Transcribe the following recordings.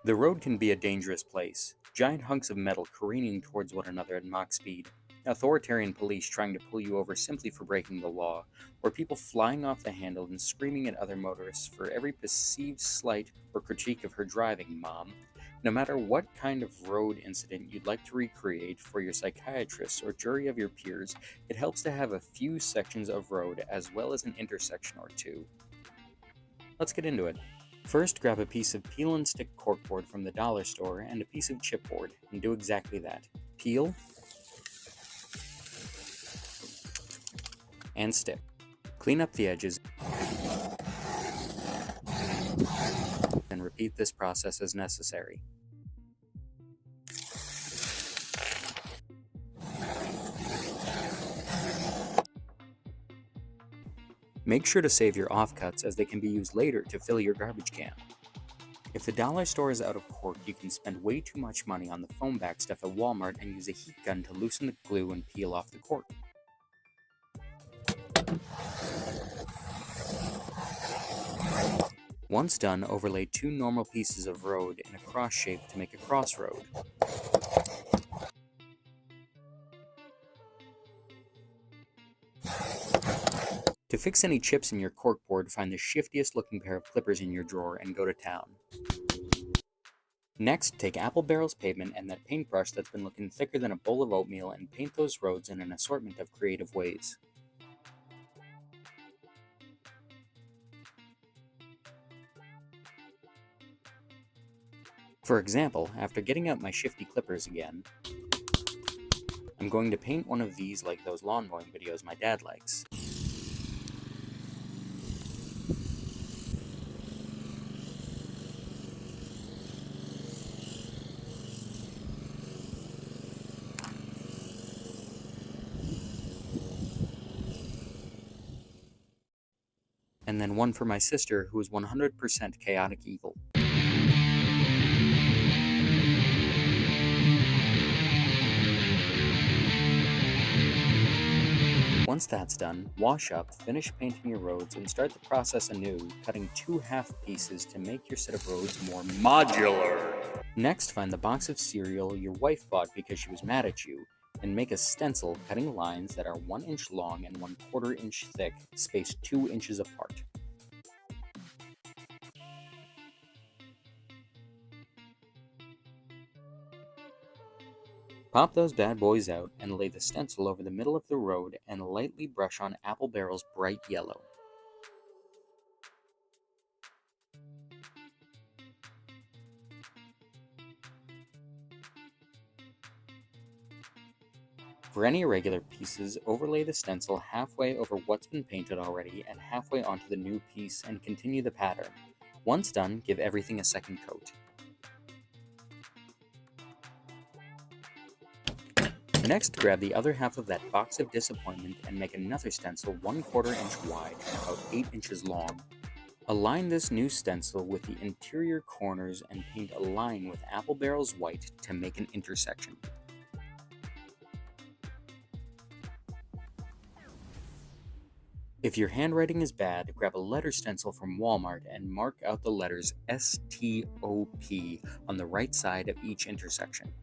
The road can be a dangerous place, giant hunks of metal careening towards one another at Mach speed, authoritarian police trying to pull you over simply for breaking the law, or people flying off the handle and screaming at other motorists for every perceived slight or critique of her driving, Mom. No matter what kind of road incident you'd like to recreate for your psychiatrists or jury of your peers, it helps to have a few sections of road as well as an intersection or two. Let's get into it. First, grab a piece of peel and stick corkboard from the dollar store and a piece of chipboard, and do exactly that. Peel and stick. Clean up the edges and repeat this process as necessary. Make sure to save your offcuts as they can be used later to fill your garbage can. If the dollar store is out of cork, you can spend way too much money on the foam back stuff at Walmart and use a heat gun to loosen the glue and peel off the cork. Once done, overlay two normal pieces of road in a cross shape to make a crossroad. To fix any chips in your corkboard, find the shiftiest looking pair of clippers in your drawer and go to town. Next, take apple barrels pavement and that paintbrush that's been looking thicker than a bowl of oatmeal and paint those roads in an assortment of creative ways. For example, after getting out my shifty clippers again, I'm going to paint one of these like those lawn mowing videos my dad likes. And then one for my sister, who is 100% chaotic evil. Once that's done, wash up, finish painting your roads, and start the process anew, cutting two half pieces to make your set of roads more modular. Next, find the box of cereal your wife bought because she was mad at you, and make a stencil cutting lines that are 1 inch long and 1/4 inch thick, spaced 2 inches apart. Pop those bad boys out and lay the stencil over the middle of the road and lightly brush on apple barrels bright yellow. For any irregular pieces, overlay the stencil halfway over what's been painted already and halfway onto the new piece and continue the pattern. Once done, give everything a second coat. Next, grab the other half of that box of disappointment and make another stencil 1/4 inch wide and about 8 inches long. Align this new stencil with the interior corners and paint a line with apple barrels white to make an intersection. If your handwriting is bad, grab a letter stencil from Walmart and mark out the letters STOP on the right side of each intersection.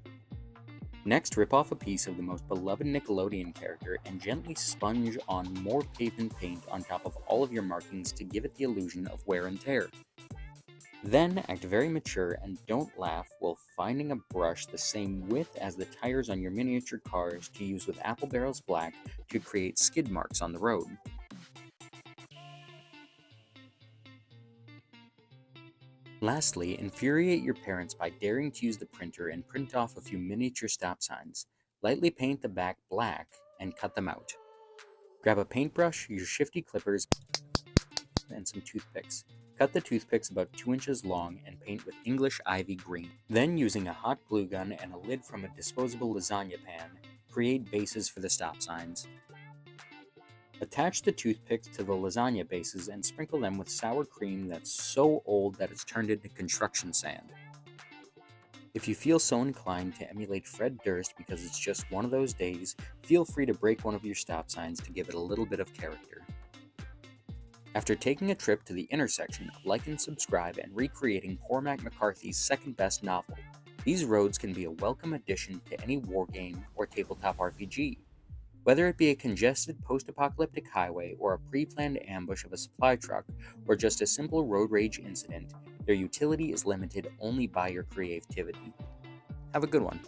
Next, rip off a piece of the most beloved Nickelodeon character and gently sponge on more pavement paint on top of all of your markings to give it the illusion of wear and tear. Then, act very mature and don't laugh while finding a brush the same width as the tires on your miniature cars to use with apple barrels black to create skid marks on the road. Lastly, infuriate your parents by daring to use the printer and print off a few miniature stop signs. Lightly paint the back black and cut them out. Grab a paintbrush, your shifty clippers, and some toothpicks. Cut the toothpicks about 2 inches long and paint with English ivy green. Then, using a hot glue gun and a lid from a disposable lasagna pan, create bases for the stop signs. Attach the toothpicks to the lasagna bases and sprinkle them with sour cream that's so old that it's turned into construction sand. If you feel so inclined to emulate Fred Durst because it's just one of those days, feel free to break one of your stop signs to give it a little bit of character. After taking a trip to the intersection of Like and Subscribe and recreating Cormac McCarthy's second best novel, these roads can be a welcome addition to any wargame or tabletop RPG. Whether it be a congested post-apocalyptic highway or a pre-planned ambush of a supply truck, or just a simple road rage incident, their utility is limited only by your creativity. Have a good one.